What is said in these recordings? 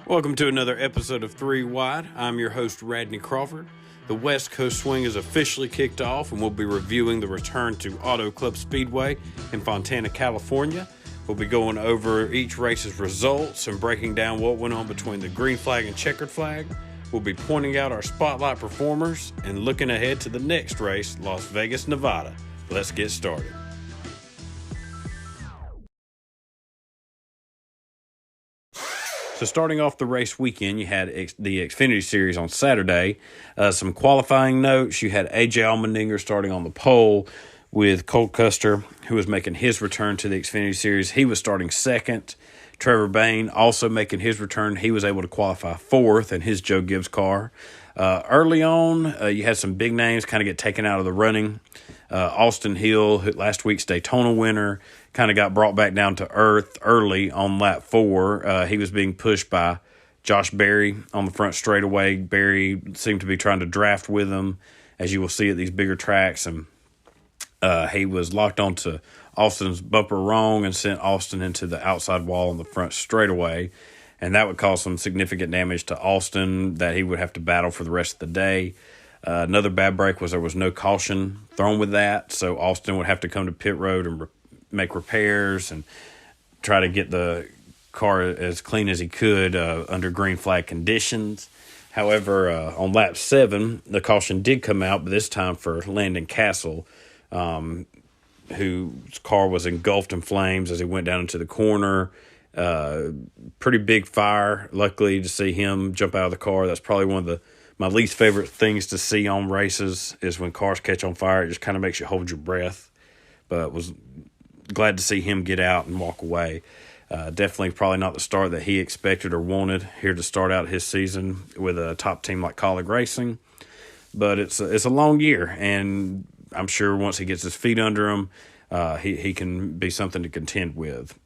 Welcome to another episode of 3 Wide. I'm your host, Radney Crawford. The West Coast Swing is officially kicked off, and we'll be reviewing the return to Auto Club Speedway in Fontana, California. We'll be going over each race's results and breaking down what went on between the green flag and checkered flag. We'll be pointing out our spotlight performers and looking ahead to the next race, Las Vegas, Nevada. Let's get started. So starting off the race weekend, you had the Xfinity Series on Saturday. Some qualifying notes. You had A.J. Allmendinger starting on the pole with Cole Custer, who was making his return to the Xfinity Series. He was starting second. Trevor Bayne also making his return. He was able to qualify fourth in his Joe Gibbs car. Early on, you had some big names kind of get taken out of the running. Austin Hill, last week's Daytona winner, kind of got brought back down to earth early on lap 4. He was being pushed by Josh Berry on the front straightaway. Berry seemed to be trying to draft with him, as you will see at these bigger tracks, and he was locked onto Austin's bumper wrong and sent Austin into the outside wall on the front straightaway, and that would cause some significant damage to Austin that he would have to battle for the rest of the day. Another bad break was there was no caution thrown with that, so Austin would have to come to pit road and make repairs and try to get the car as clean as he could under green flag conditions. However, on lap 7, the caution did come out, but this time for Landon Castle, whose car was engulfed in flames as he went down into the corner. Pretty big fire. Luckily to see him jump out of the car. That's probably one of my least favorite things to see on races is when cars catch on fire. It just kind of makes you hold your breath. But was glad to see him get out and walk away. Definitely probably not the start that he expected or wanted here to start out his season with a top team like Colleague Racing. But it's a long year, and I'm sure once he gets his feet under him, he can be something to contend with.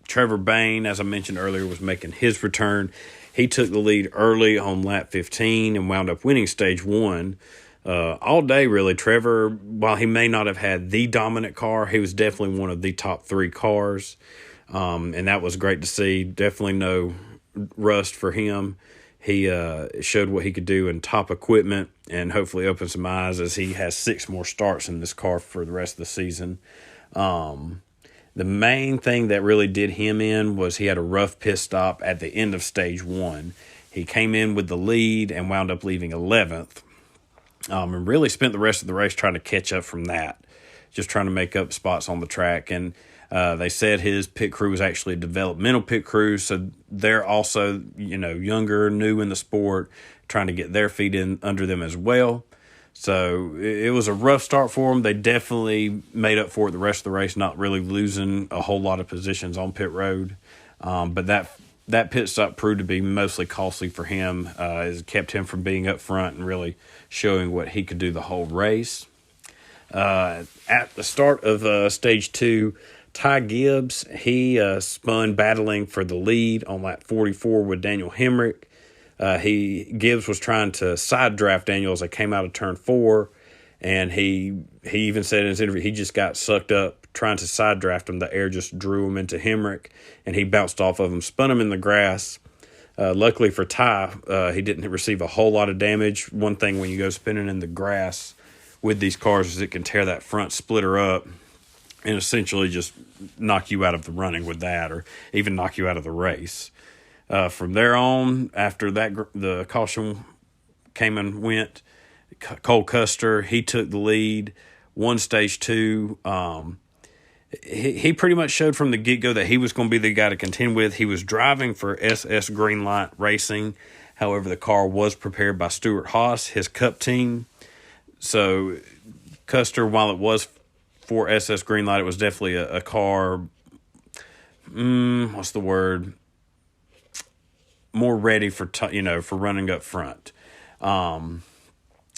Trevor Bayne, as I mentioned earlier, was making his return. He took the lead early on lap 15 and wound up winning stage 1. All day, really, Trevor, while he may not have had the dominant car, he was definitely one of the top 3 cars, and that was great to see. Definitely no rust for him. He showed what he could do in top equipment and hopefully opened some eyes as he has 6 more starts in this car for the rest of the season. The main thing that really did him in was he had a rough pit stop at the end of stage 1. He came in with the lead and wound up leaving 11th. And really spent the rest of the race trying to catch up from that, just trying to make up spots on the track. And they said his pit crew was actually a developmental pit crew, so they're also, younger, new in the sport, trying to get their feet in under them as well. So it was a rough start for them. They definitely made up for it the rest of the race, not really losing a whole lot of positions on pit road. But that pit stop proved to be mostly costly for him. It kept him from being up front and really showing what he could do the whole race. At the start of stage 2, Ty Gibbs, he spun battling for the lead on lap 44 with Daniel Hemrick. Gibbs was trying to side draft Daniel as they came out of turn 4, and he even said in his interview he just got sucked up trying to side draft him. The air just drew him into Hemrick, and he bounced off of him, spun him in the grass. Luckily for Ty, he didn't receive a whole lot of damage. One thing when you go spinning in the grass with these cars is it can tear that front splitter up and essentially just knock you out of the running with that, or even knock you out of the race. From there on, after that, the caution came and went. Cole Custer, he took the lead, won stage 2. He pretty much showed from the get-go that he was going to be the guy to contend with. He was driving for SS Greenlight Racing. However, the car was prepared by Stuart Haas, his Cup team. So Custer, while it was for SS Greenlight, it was definitely a car, what's the word? More ready for running up front,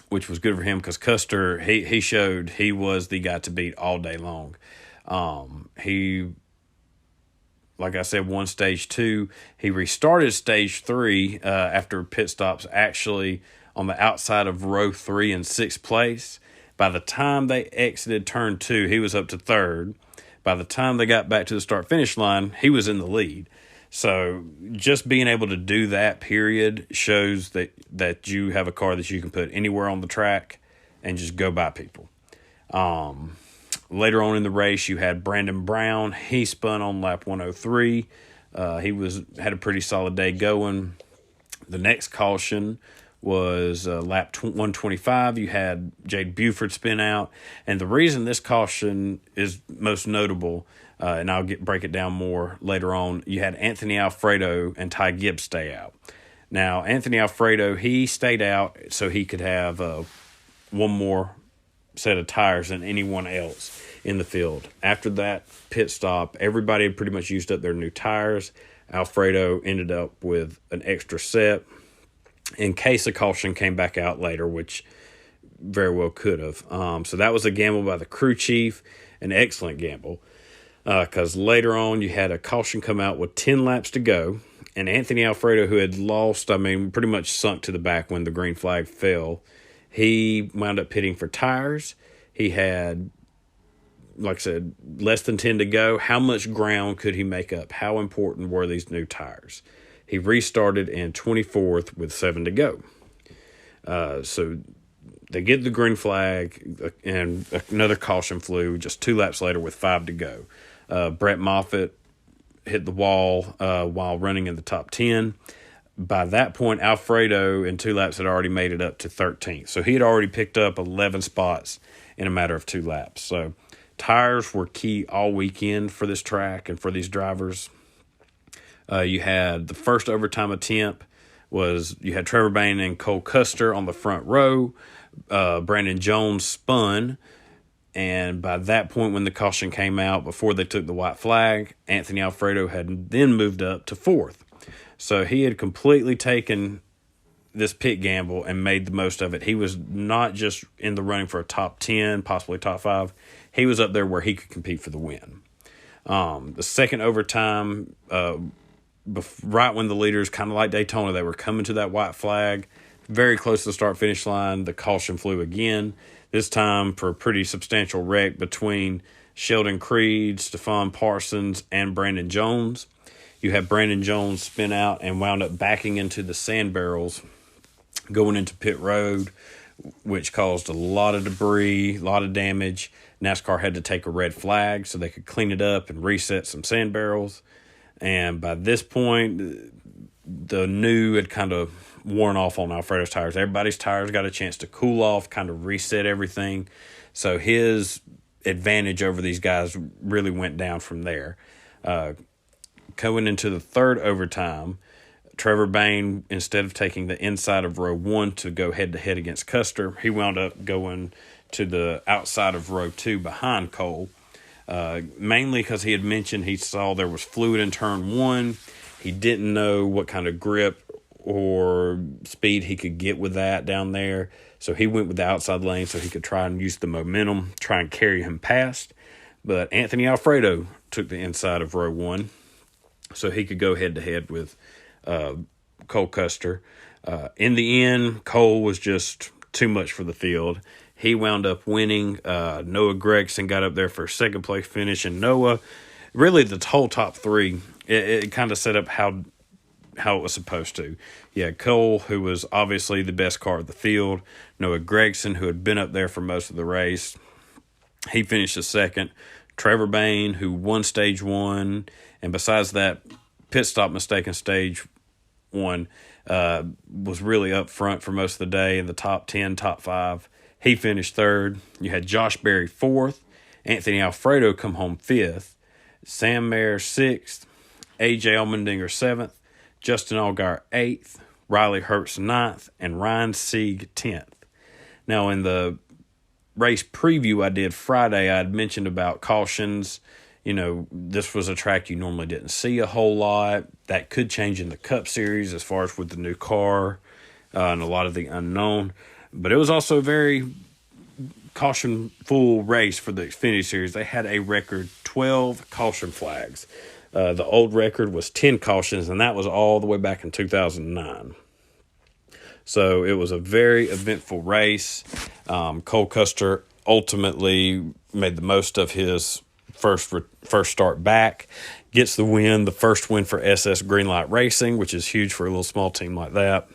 which was good for him because Custer, he showed he was the guy to beat all day long. He, like I said, won stage 2. He restarted stage 3 after pit stops actually on the outside of row 3 in 6th place. By the time they exited turn 2, he was up to 3rd. By the time they got back to the start-finish line, he was in the lead. So just being able to do that period shows that you have a car that you can put anywhere on the track and just go by people. Later on in the race, you had Brandon Brown. He spun on lap 103. He had a pretty solid day going. The next caution was lap 125. You had Jade Buford spin out. And the reason this caution is most notable, and I'll break it down more later on, you had Anthony Alfredo and Ty Gibbs stay out. Now, Anthony Alfredo, he stayed out so he could have one more set of tires than anyone else in the field. After that pit stop, everybody had pretty much used up their new tires. Alfredo ended up with an extra set in case a caution came back out later, which very well could have. So that was a gamble by the crew chief, an excellent gamble, because later on you had a caution come out with 10 laps to go, and Anthony Alfredo, who had lost, pretty much sunk to the back when the green flag fell, he wound up pitting for tires. He had, like I said, less than 10 to go. How much ground could he make up? How important were these new tires? He restarted in 24th with 7 to go. So they get the green flag, and another caution flew just 2 laps later with 5 to go. Brett Moffitt hit the wall while running in the top 10. By that point, Alfredo in 2 laps had already made it up to 13th. So he had already picked up 11 spots in a matter of 2 laps. So tires were key all weekend for this track and for these drivers. You had the first overtime attempt you had Trevor Bayne and Cole Custer on the front row. Brandon Jones spun. And by that point, when the caution came out, before they took the white flag, Anthony Alfredo had then moved up to 4th. So he had completely taken this pit gamble and made the most of it. He was not just in the running for a top 10, possibly top 5. He was up there where he could compete for the win. The second overtime, right when the leaders, kind of like Daytona, they were coming to that white flag, very close to the start-finish line, the caution flew again, this time for a pretty substantial wreck between Sheldon Creed, Stephon Parsons, and Brandon Jones. You had Brandon Jones spin out and wound up backing into the sand barrels going into pit road, which caused a lot of debris, a lot of damage. NASCAR had to take a red flag so they could clean it up and reset some sand barrels. And by this point, the new had kind of worn off on Alfredo's tires. Everybody's tires got a chance to cool off, kind of reset everything. So his advantage over these guys really went down from there. Going into the third overtime, Trevor Bayne, instead of taking the inside of row 1 to go head-to-head against Custer, he wound up going to the outside of row 2 behind Cole, mainly because he had mentioned he saw there was fluid in turn 1. He didn't know what kind of grip or speed he could get with that down there, so he went with the outside lane so he could try and use the momentum, try and carry him past. But Anthony Alfredo took the inside of row 1, so he could go head-to-head with Cole Custer. In the end, Cole was just too much for the field. He wound up winning. Noah Gregson got up there for a second-place finish, and Noah, really the whole top 3, it kind of set up how it was supposed to. Yeah, Cole, who was obviously the best car of the field. Noah Gregson, who had been up there for most of the race, he finished the second. Trevor Bayne, who won stage 1, and besides that pit stop mistake in stage 1, was really up front for most of the day in the top 10, top 5. He finished 3rd. You had Josh Berry 4th. Anthony Alfredo come home 5th. Sam Mayer 6th. A.J. Allmendinger 7th. Justin Allgaier 8th. Riley Hurts 9th. And Ryan Sieg 10th. Now, in the race preview I did Friday, I had mentioned about cautions. You know, this was a track you normally didn't see a whole lot. That could change in the Cup Series as far as with the new car and a lot of the unknown. But it was also a very caution-full race for the Xfinity Series. They had a record 12 caution flags. The old record was 10 cautions, and that was all the way back in 2009. So it was a very eventful race. Cole Custer ultimately made the most of his first start back. gets the win, the first win for SS Greenlight Racing, which is huge for a little small team like that.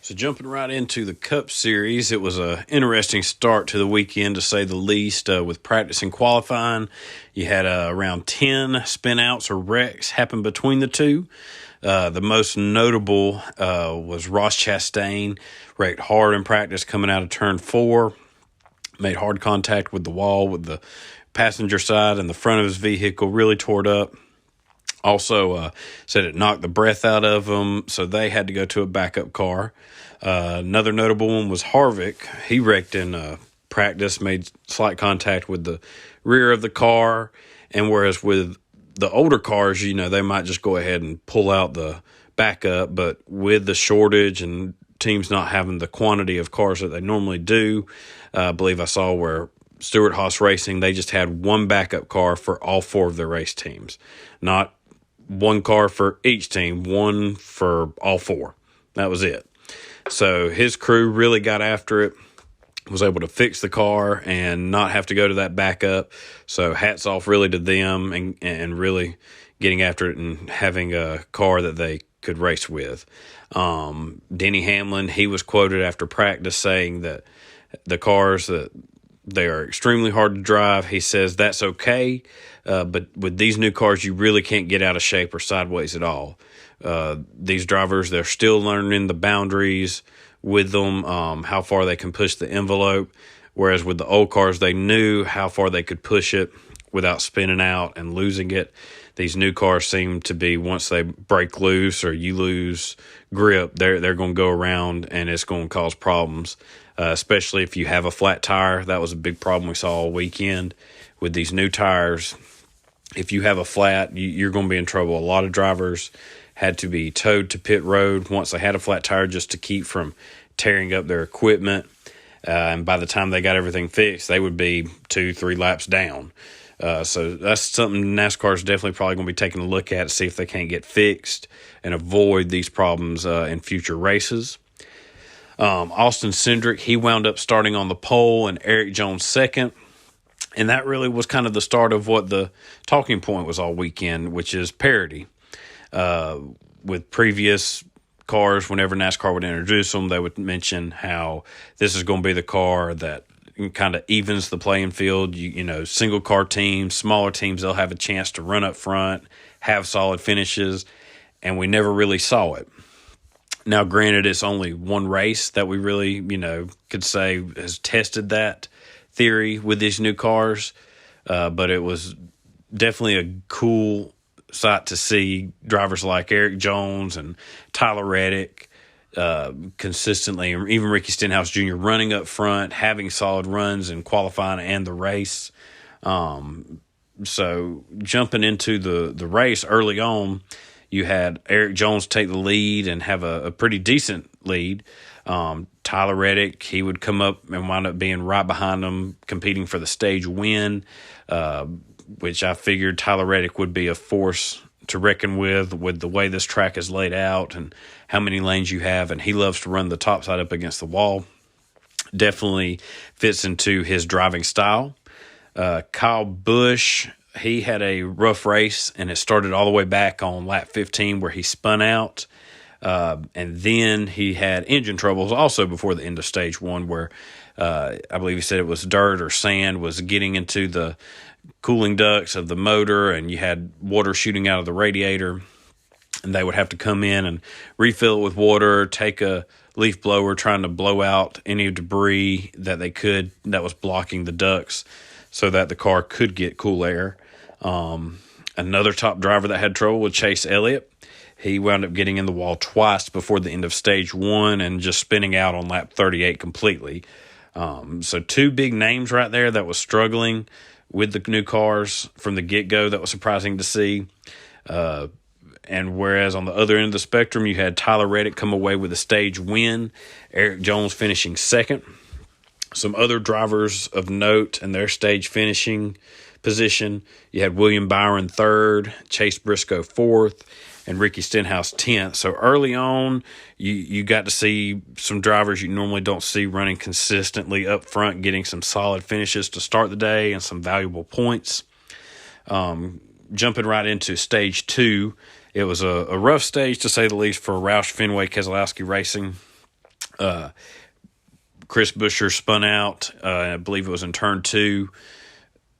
So jumping right into the Cup Series, it was an interesting start to the weekend, to say the least, with practice and qualifying. You had around 10 spin-outs or wrecks happen between the two. The most notable was Ross Chastain, wrecked hard in practice coming out of turn 4, made hard contact with the wall with the passenger side and the front of his vehicle, really tore it up. Also said it knocked the breath out of them, so they had to go to a backup car. Another notable one was Harvick. He wrecked in practice, made slight contact with the rear of the car, and whereas with the older cars, they might just go ahead and pull out the backup, but with the shortage and teams not having the quantity of cars that they normally do, I believe I saw where Stewart-Haas Racing, they just had one backup car for all 4 of their race teams. Not one car for each team, one for all 4. That was it. So his crew really got after it, was able to fix the car and not have to go to that backup. So hats off really to them and really getting after it and having a car that they could race with. Denny Hamlin, he was quoted after practice saying that the cars, that they are extremely hard to drive. He says that's okay, but with these new cars, you really can't get out of shape or sideways at all. These drivers, they're still learning the boundaries with them, how far they can push the envelope, whereas with the old cars, they knew how far they could push it without spinning out and losing it. These new cars seem to be, once they break loose or you lose grip, they're going to go around and it's going to cause problems, especially if you have a flat tire. That was a big problem we saw all weekend with these new tires. If you have a flat, you're going to be in trouble. A lot of drivers had to be towed to pit road once they had a flat tire just to keep from tearing up their equipment. And by the time they got everything fixed, they would be 2-3 laps down. So that's something NASCAR is definitely probably going to be taking a look at to see if they can't get fixed and avoid these problems in future races. Austin Cindric, he wound up starting on the pole and Eric Jones second. And that really was kind of the start of what the talking point was all weekend, which is parity. With previous cars, whenever NASCAR would introduce them, they would mention how this is going to be the car that kind of evens the playing field. Single car teams, smaller teams, they'll have a chance to run up front, have solid finishes, and we never really saw it. Now, granted, it's only one race that we really, could say has tested that theory with these new cars, but it was definitely a cool sight to see drivers like Eric Jones and Tyler Reddick consistently, and even Ricky Stenhouse Jr. running up front, having solid runs in qualifying and the race. So jumping into the race early on, you had Eric Jones take the lead and have a pretty decent lead. Tyler Reddick, he would come up and wind up being right behind him, competing for the stage win, which I figured Tyler Reddick would be a force to reckon with the way this track is laid out and how many lanes you have, and he loves to run the top side up against the wall. Definitely fits into his driving style. Kyle Busch, he had a rough race, and it started all the way back on lap 15 where he spun out. And then he had engine troubles also before the end of stage 1 where I believe he said it was dirt or sand was getting into the cooling ducts of the motor, and you had water shooting out of the radiator, and they would have to come in and refill it with water, take a leaf blower trying to blow out any debris that they could that was blocking the ducts so that the car could get cool air. Another top driver that had trouble was Chase Elliott. He wound up getting in the wall twice before the end of stage 1 and just spinning out on lap 38 completely. So 2 big names right there that was struggling with the new cars from the get-go. That was surprising to see. And whereas on the other end of the spectrum, you had Tyler Reddick come away with a stage win, Eric Jones finishing second. Some other drivers of note in their stage finishing position, you had William Byron third, Chase Briscoe fourth, and Ricky Stenhouse 10th. So early on, you got to see some drivers you normally don't see running consistently up front, getting some solid finishes to start the day and some valuable points. Jumping right into stage 2, it was a rough stage to say the least for Roush Fenway Keselowski Racing. Chris Buescher spun out, I believe it was in turn 2.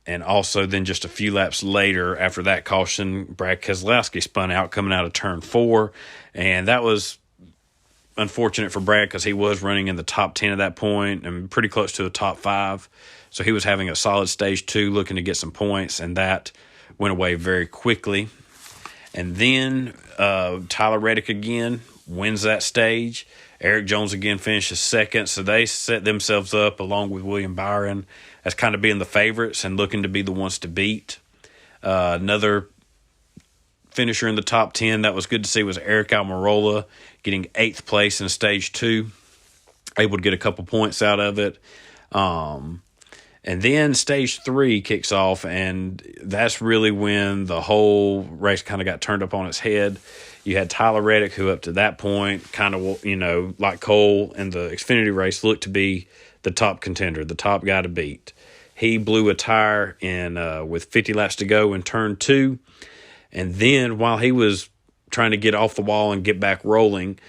And also then just a few laps later after that caution, Brad Keselowski spun out coming out of turn 4. And that was unfortunate for Brad because he was running in the top 10 at that point and pretty close to the top 5. So he was having a solid stage 2 looking to get some points, and that went away very quickly. And then Tyler Reddick again wins that stage. Eric Jones again finishes second, so they set themselves up along with William Byron as kind of being the favorites and looking to be the ones to beat. Another finisher in the top 10 that was good to see was Eric Almirola getting 8th place in stage 2, able to get a couple points out of it. And then stage 3 kicks off, and that's really when the whole race kind of got turned up on its head. You had Tyler Reddick, who up to that point, kind of, like Cole in the Xfinity race, looked to be the top contender, the top guy to beat. He blew a tire with 50 laps to go in turn 2. And then while he was trying to get off the wall and get back rolling,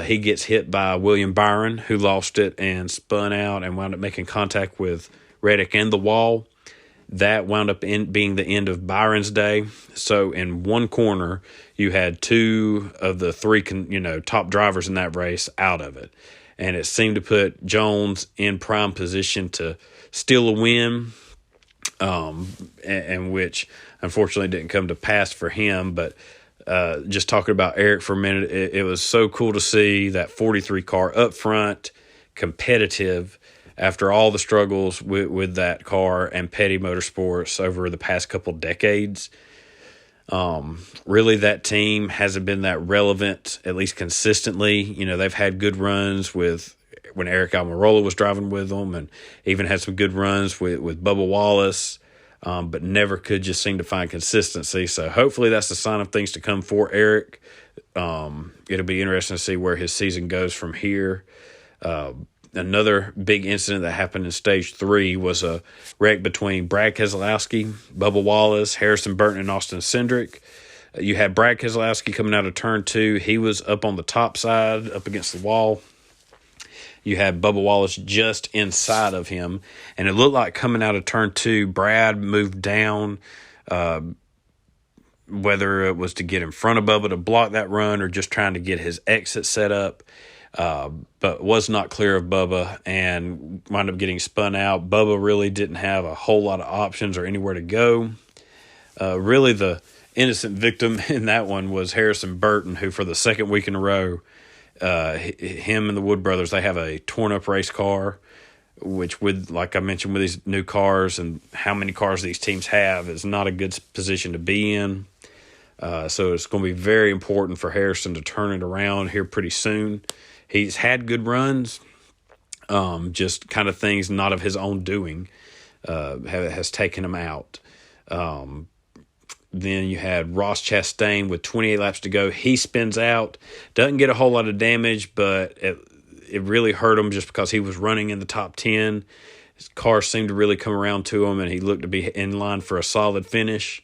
he gets hit by William Byron, who lost it and spun out and wound up making contact with Reddick and the wall. That wound up being the end of Byron's day. So in one corner, you had 2 of the 3 top drivers in that race out of it. And it seemed to put Jones in prime position to steal a win, and which unfortunately didn't come to pass for him. But just talking about Eric for a minute, it was so cool to see that 43 car up front, competitive, after all the struggles with that car and Petty Motorsports over the past couple decades. Really, that team hasn't been that relevant, at least consistently. They've had good runs with when Eric Almirola was driving with them, and even had some good runs with Bubba Wallace, but never could just seem to find consistency. So hopefully that's a sign of things to come for Eric. It'll be interesting to see where his season goes from here. Another big incident that happened in stage 3 was a wreck between Brad Keselowski, Bubba Wallace, Harrison Burton, and Austin Cindric. You had Brad Keselowski coming out of turn 2. He was up on the top side, up against the wall. You had Bubba Wallace just inside of him. And it looked like coming out of turn 2, Brad moved down, whether it was to get in front of Bubba to block that run or just trying to get his exit set up. But was not clear of Bubba and wound up getting spun out. Bubba really didn't have a whole lot of options or anywhere to go. Really the innocent victim in that one was Harrison Burton, who for the second week in a row, him and the Wood brothers, they have a torn up race car, which like I mentioned, with these new cars and how many cars these teams have, is not a good position to be in. So it's going to be very important for Harrison to turn it around here pretty soon. He's had good runs, just kind of things not of his own doing has taken him out. Then you had Ross Chastain with 28 laps to go. He spins out, doesn't get a whole lot of damage, but it really hurt him just because he was running in the top 10. His car seemed to really come around to him, and he looked to be in line for a solid finish.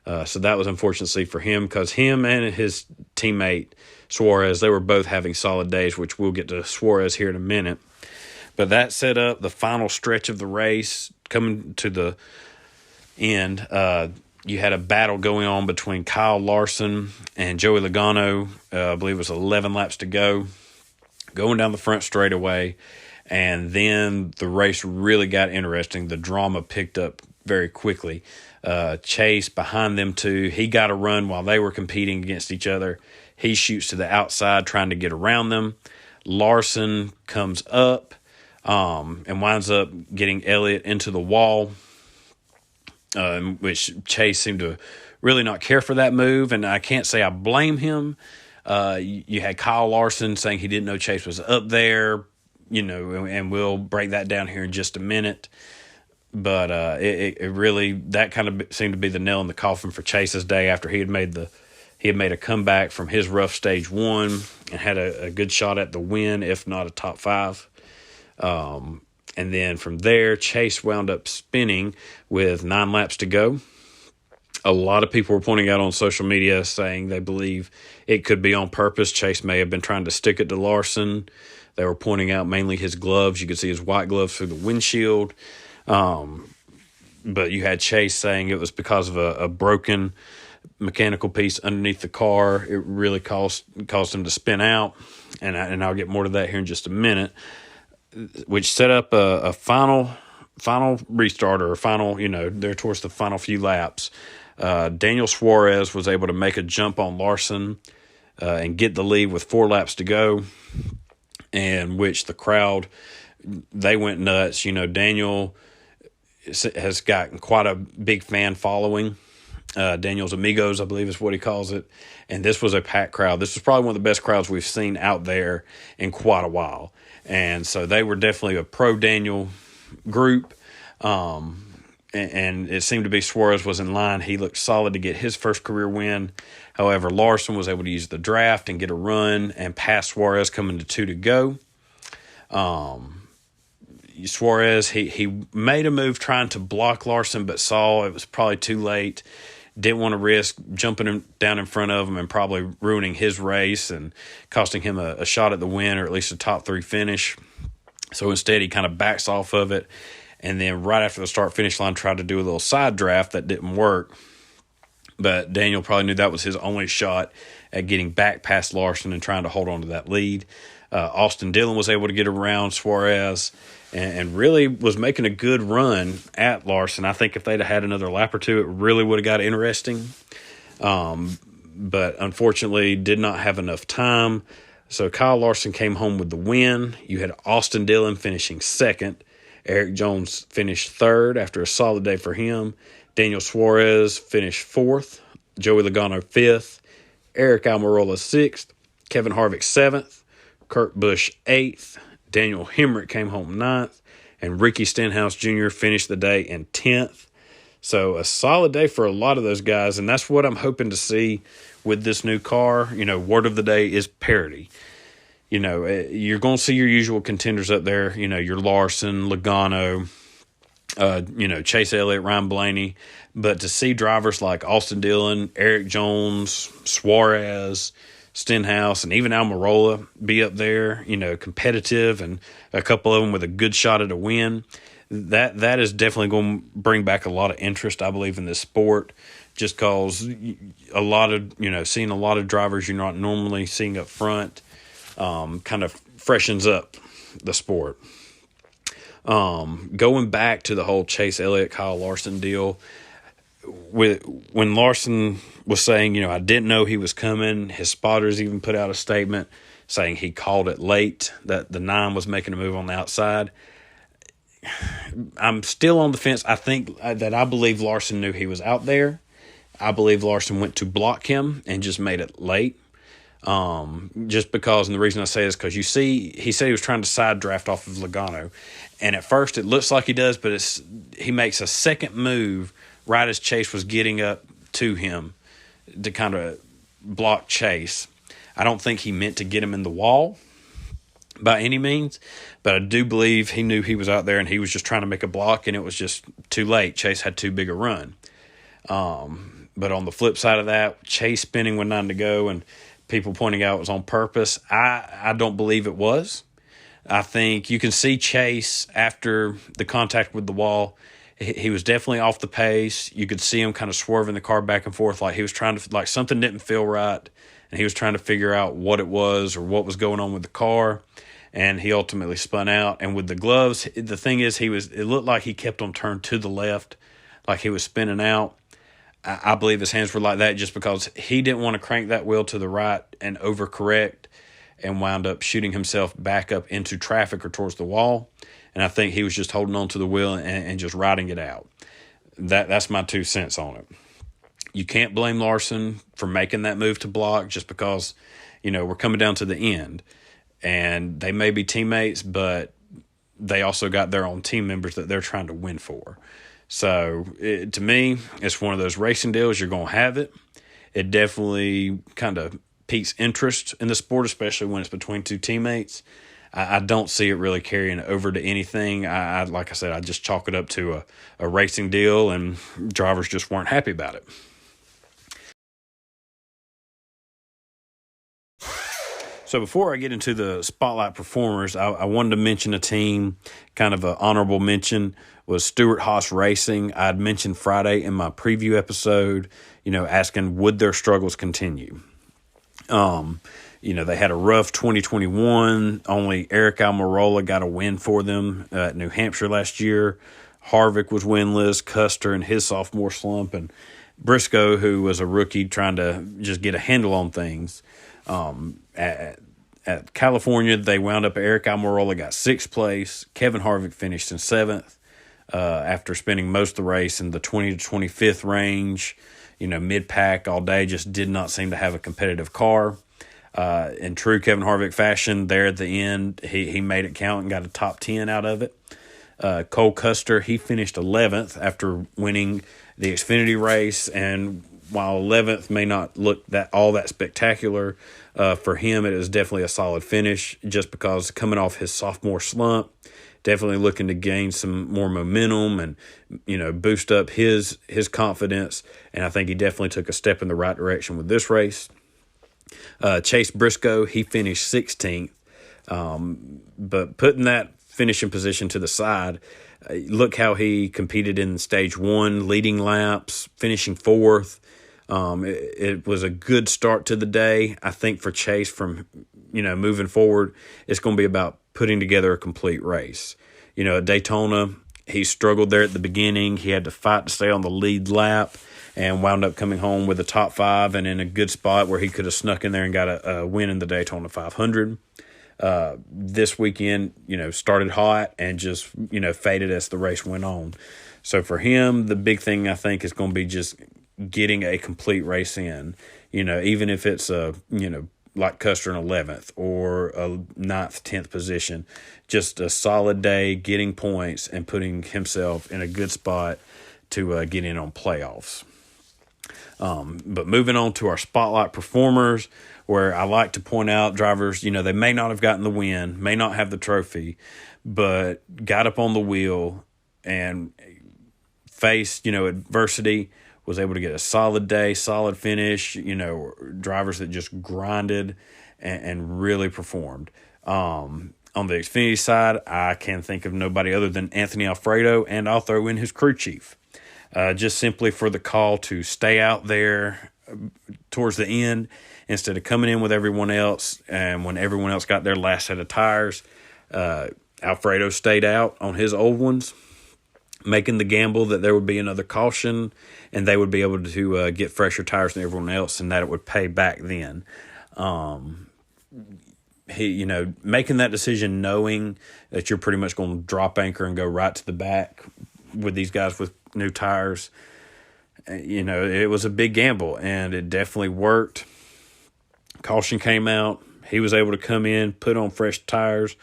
So that was unfortunately for him, because him and his teammate Suarez, they were both having solid days, which we'll get to Suarez here in a minute. But that set up the final stretch of the race. Coming to the end, you had a battle going on between Kyle Larson and Joey Logano. I believe it was 11 laps to go, going down the front straightaway. And then the race really got interesting. The drama picked up very quickly. Chase behind them two, he got a run while they were competing against each other. He shoots to the outside trying to get around them. Larson comes up and winds up getting Elliott into the wall, which Chase seemed to really not care for that move, and I can't say I blame him. You had Kyle Larson saying he didn't know Chase was up there, and we'll break that down here in just a minute. But it really, that kind of seemed to be the nail in the coffin for Chase's day after he He had made a comeback from his rough stage one and had a good shot at the win, if not a top five. And then from there, Chase wound up spinning with 9 laps to go. A lot of people were pointing out on social media saying they believe it could be on purpose. Chase may have been trying to stick it to Larson. They were pointing out mainly his gloves. You could see his white gloves through the windshield. But you had Chase saying it was because of a broken mechanical piece underneath the car. It really caused him to spin out. And I'll get more to that here in just a minute, which set up a final restart, or a final, there towards the final few laps. Daniel Suarez was able to make a jump on Larson and get the lead with 4 laps to go, and which the crowd, they went nuts. Daniel has gotten quite a big fan following. Daniel's Amigos, I believe is what he calls it. And this was a packed crowd. This was probably one of the best crowds we've seen out there in quite a while. And so they were definitely a pro-Daniel group. And it seemed to be Suarez was in line. He looked solid to get his first career win. However, Larson was able to use the draft and get a run and pass Suarez coming to 2 to go. Suarez, he made a move trying to block Larson, but saw it was probably too late. Didn't want to risk jumping him down in front of him and probably ruining his race and costing him a shot at the win, or at least a top 3 finish. So instead, he kind of backs off of it. And then right after the start-finish line, tried to do a little side draft that didn't work. But Daniel probably knew that was his only shot at getting back past Larson and trying to hold on to that lead. Austin Dillon was able to get around Suarez and really was making a good run at Larson. I think if they'd have had another lap or two, it really would have got interesting. But unfortunately, did not have enough time. So Kyle Larson came home with the win. You had Austin Dillon finishing second. Eric Jones finished third after a solid day for him. Daniel Suarez finished fourth. Joey Logano fifth. Eric Almirola sixth. Kevin Harvick seventh. Kurt Busch eighth. Daniel Hemrick came home ninth. And Ricky Stenhouse Jr. finished the day in 10th. So a solid day for a lot of those guys, and that's what I'm hoping to see with this new car. Word of the day is parity. You're going to see your usual contenders up there, your Larson, Logano, Chase Elliott, Ryan Blaney. But to see drivers like Austin Dillon, Eric Jones, Suarez, Stenhouse, and even Almirola be up there, competitive, and a couple of them with a good shot at a win, that is definitely going to bring back a lot of interest, I believe, in this sport, just because a lot of, seeing a lot of drivers you're not normally seeing up front kind of freshens up the sport. Going back to the whole Chase Elliott, Kyle Larson deal, when Larson was saying, I didn't know he was coming, his spotters even put out a statement saying he called it late, that the 9 was making a move on the outside. I'm still on the fence. I believe Larson knew he was out there. I believe Larson went to block him and just made it late. Just because, and the reason I say this, because he said he was trying to side draft off of Logano. And at first it looks like he does, but he makes a second move right as Chase was getting up to him to kind of block Chase. I don't think he meant to get him in the wall by any means, but I do believe he knew he was out there and he was just trying to make a block, and it was just too late. Chase had too big a run. But on the flip side of that, Chase spinning with 9 to go and people pointing out it was on purpose, I don't believe it was. I think you can see Chase after the contact with the wall, he was definitely off the pace. You could see him kind of swerving the car back and forth like he was trying to, like something didn't feel right, and he was trying to figure out what it was or what was going on with the car, and he ultimately spun out. And with the gloves, the thing is, it looked like he kept them turned to the left, like he was spinning out. I believe his hands were like that just because he didn't want to crank that wheel to the right and overcorrect and wound up shooting himself back up into traffic or towards the wall. And I think he was just holding on to the wheel and just riding it out. That's my 2 cents on it. You can't blame Larson for making that move to block just because, we're coming down to the end. And they may be teammates, but they also got their own team members that they're trying to win for. So, to me, it's one of those racing deals. You're going to have it. it definitely kind of piques interest in the sport, especially when it's between two teammates. I don't see it really carrying over to anything. Like I said, I just chalk it up to a racing deal, and drivers just weren't happy about it. So before I get into the spotlight performers, I wanted to mention a team, kind of an honorable mention, was Stewart Haas Racing. I'd mentioned Friday in my preview episode, asking would their struggles continue. They had a rough 2021. Only Eric Almirola got a win for them at New Hampshire last year. Harvick was winless, Custer in his sophomore slump, and Briscoe, who was a rookie trying to just get a handle on things. At California, they wound up, Eric Almirola got 6th place. Kevin Harvick finished in 7th after spending most of the race in the 20 to 25th range. Mid-pack all day, just did not seem to have a competitive car. In true Kevin Harvick fashion, there at the end, he made it count and got a top 10 out of it. Cole Custer, he finished 11th after winning the Xfinity race, and while 11th may not look all that spectacular, for him it is definitely a solid finish just because coming off his sophomore slump, definitely looking to gain some more momentum and, boost up his confidence, and I think he definitely took a step in the right direction with this race. Chase Briscoe, he finished 16th, but putting that finishing position to the side, look how he competed in stage 1, leading laps, finishing 4th. It was a good start to the day. I think for Chase from, moving forward, it's going to be about putting together a complete race. At Daytona, he struggled there at the beginning. He had to fight to stay on the lead lap and wound up coming home with a top 5 and in a good spot where he could have snuck in there and got a win in the Daytona 500. This weekend, started hot and just, faded as the race went on. So for him, the big thing I think is going to be just getting a complete race in, even if it's like Custer in 11th or a 9th, 10th position, just a solid day, getting points and putting himself in a good spot to get in on playoffs. But moving on to our spotlight performers, where I like to point out drivers, they may not have gotten the win, may not have the trophy, but got up on the wheel and faced, adversity, was able to get a solid day, solid finish, drivers that just grinded and really performed. On the Xfinity side, I can think of nobody other than Anthony Alfredo, and I'll throw in his crew chief. Just simply for the call to stay out there towards the end instead of coming in with everyone else. And when everyone else got their last set of tires, Alfredo stayed out on his old ones, making the gamble that there would be another caution and they would be able to get fresher tires than everyone else, and that it would pay back then. He, making that decision knowing that you're pretty much going to drop anchor and go right to the back with these guys with new tires, it was a big gamble, and it definitely worked. Caution came out. He was able to come in, put on fresh tires,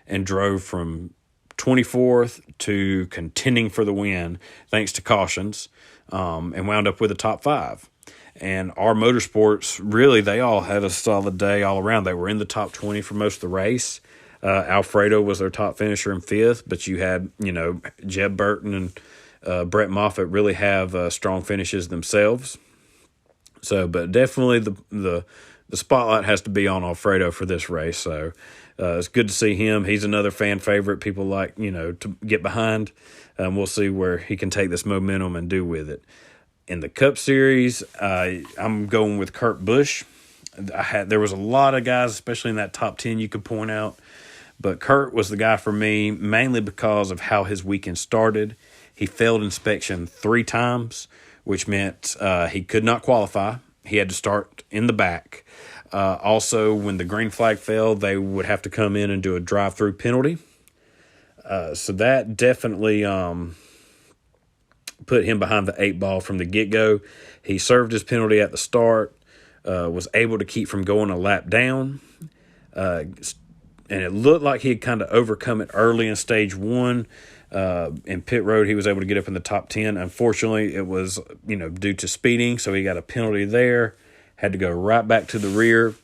and drove from 24th to contending for the win thanks to cautions, and wound up with a top 5. And our motorsports, really, they all had a solid day all around. They were in the top 20 for most of the race. Alfredo was their top finisher in 5th, but you had, Jeb Burton and Brett Moffitt really have strong finishes themselves. So, but definitely the spotlight has to be on Alfredo for this race. So it's good to see him. He's another fan favorite. People like, to get behind. We'll see where he can take this momentum and do with it. In the Cup Series, I'm going with Kurt Busch. There was a lot of guys, especially in that top 10 you could point out, but Kurt was the guy for me, mainly because of how his weekend started. He failed inspection 3 times, which meant he could not qualify. He had to start in the back. Also, when the green flag fell, they would have to come in and do a drive-through penalty. So that definitely put him behind the 8 ball from the get-go. He served his penalty at the start, was able to keep from going a lap down, and it looked like he had kind of overcome it early in stage 1. In pit road, he was able to get up in the top 10. Unfortunately, it was, due to speeding, so he got a penalty there. had to go right back to the rear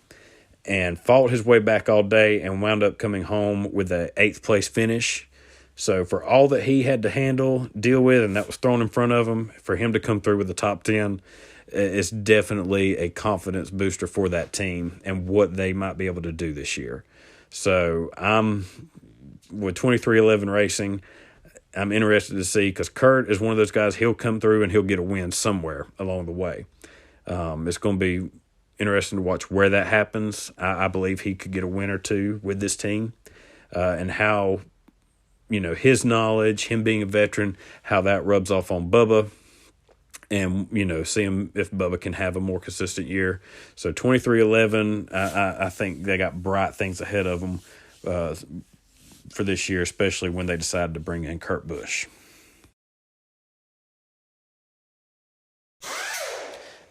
and fought his way back all day and wound up coming home with a 8th place finish. So for all that he had to deal with, and that was thrown in front of him, for him to come through with the top 10, it's definitely a confidence booster for that team and what they might be able to do this year. So I'm with 2311 Racing. I'm interested to see, because Kurt is one of those guys, he'll come through and he'll get a win somewhere along the way. It's going to be interesting to watch where that happens. I believe he could get a win or two with this team, and how, his knowledge, him being a veteran, how that rubs off on Bubba, and, see him if Bubba can have a more consistent year. So 2311, I think they got bright things ahead of them for this year, especially when they decided to bring in Kurt Busch.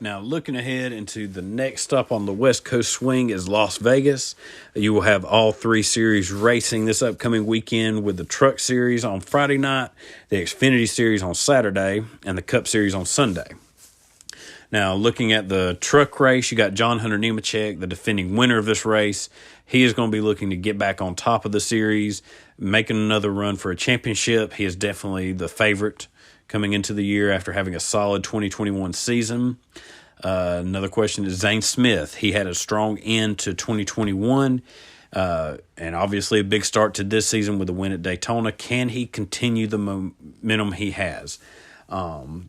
Now, looking ahead into the next stop on the West Coast swing is Las Vegas. You will have all 3 series racing this upcoming weekend, with the Truck Series on Friday night, the Xfinity Series on Saturday, and the Cup Series on Sunday. Now, looking at the truck race, you got John Hunter Nemechek, the defending winner of this race. He is going to be looking to get back on top of the series, making another run for a championship. He is definitely the favorite coming into the year after having a solid 2021 season. Another question is Zane Smith. He had a strong end to 2021, and obviously a big start to this season with a win at Daytona. Can he continue the momentum he has?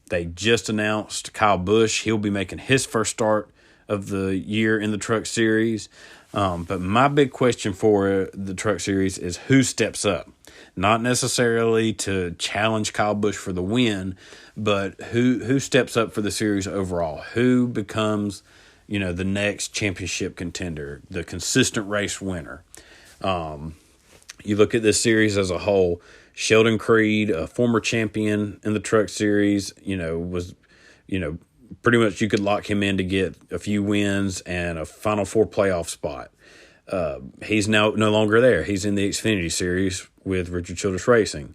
They just announced Kyle Busch. He'll be making his first start of the year in the Truck Series. But my big question for the Truck Series is who steps up. Not necessarily to challenge Kyle Busch for the win, but who steps up for the series overall? Who becomes, the next championship contender, the consistent race winner? You look at this series as a whole. Sheldon Creed, a former champion in the Truck Series, was, pretty much you could lock him in to get a few wins and a Final Four playoff spot. He's now no longer there. He's in the Xfinity Series with Richard Childress Racing.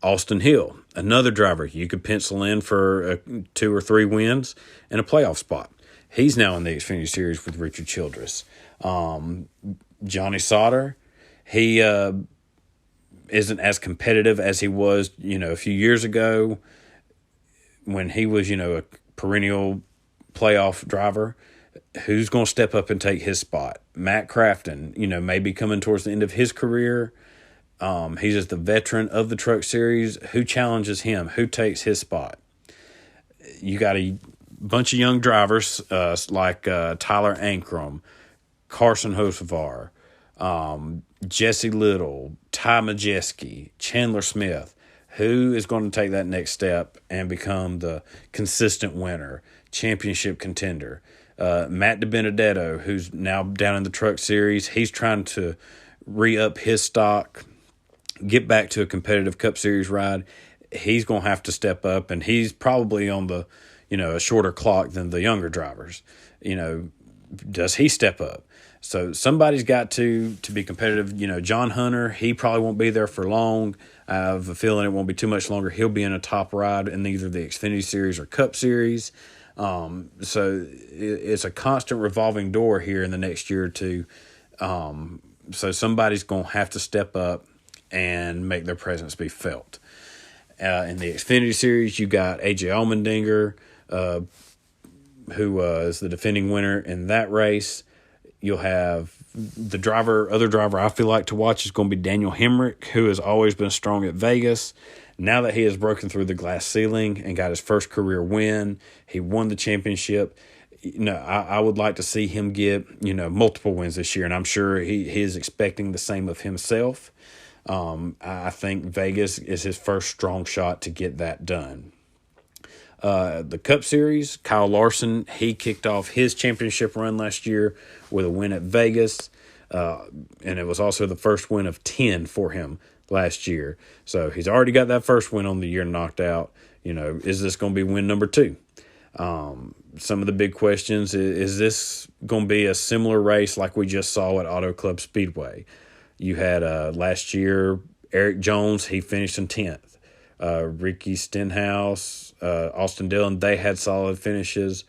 Austin Hill, another driver you could pencil in for 2 or 3 wins and a playoff spot. He's now in the Xfinity Series with Richard Childress. Johnny Sauter, he isn't as competitive as he was, a few years ago when he was, a perennial playoff driver. Who's going to step up and take his spot? Matt Crafton, maybe coming towards the end of his career. He's just the veteran of the Truck Series. Who challenges him? Who takes his spot? You got a bunch of young drivers like Tyler Ankrum, Carson Hocevar, Jesse Little, Ty Majeski, Chandler Smith. Who is going to take that next step and become the consistent winner, championship contender? Matt DiBenedetto, who's now down in the Truck Series, he's trying to re-up his stock, get back to a competitive Cup Series ride. He's going to have to step up, and he's probably on the, a shorter clock than the younger drivers. Does he step up? So somebody's got to be competitive. John Hunter, he probably won't be there for long. I have a feeling it won't be too much longer. He'll be in a top ride in either the Xfinity Series or Cup Series. So it's a constant revolving door here in the next year or two. So somebody's going to have to step up and make their presence be felt. In the Xfinity Series, you got AJ Allmendinger, who is the defending winner in that race. You'll have other driver I feel like to watch is going to be Daniel Hemrick, who has always been strong at Vegas. Now that he has broken through the glass ceiling and got his first career win, he won the championship. I would like to see him get, multiple wins this year, and I'm sure he is expecting the same of himself. I think Vegas is his first strong shot to get that done. The Cup Series, Kyle Larson, he kicked off his championship run last year with a win at Vegas, and it was also the first win of 10 for him last year. So he's already got that first win on the year knocked out. Is this going to be win number 2? Some of the big questions, is this going to be a similar race like we just saw at Auto Club Speedway? You had last year, Eric Jones, he finished in 10th. Ricky Stenhouse, Austin Dillon, they had solid finishes.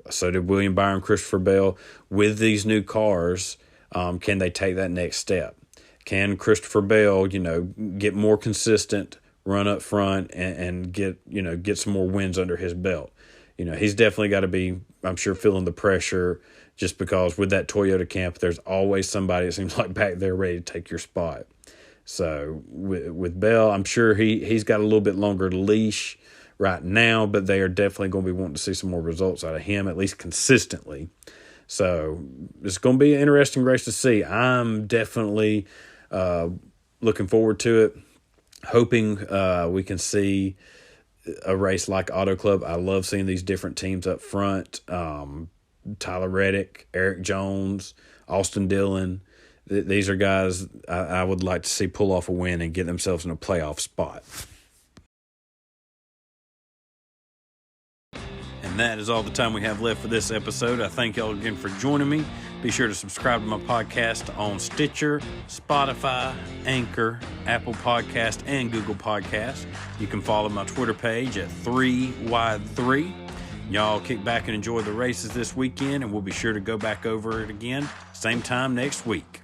So did William Byron, Christopher Bell. With these new cars, can they take that next step? Can Christopher Bell, get more consistent, run up front, and get some more wins under his belt? He's definitely got to be, I'm sure, feeling the pressure, just because with that Toyota camp, there's always somebody, it seems like, back there ready to take your spot. So with Bell, I'm sure he's got a little bit longer leash right now, but they are definitely going to be wanting to see some more results out of him, at least consistently. So it's going to be an interesting race to see. I'm definitely looking forward to it, hoping we can see a race like Auto Club. I love seeing these different teams up front. Tyler Reddick, Eric Jones, Austin Dillon. These are guys I would like to see pull off a win and get themselves in a playoff spot. And that is all the time we have left for this episode. I thank y'all again for joining me. Be sure to subscribe to my podcast on Stitcher, Spotify, Anchor, Apple Podcast, and Google Podcast. You can follow my Twitter page at 3Wide3. Y'all kick back and enjoy the races this weekend, and we'll be sure to go back over it again, same time next week.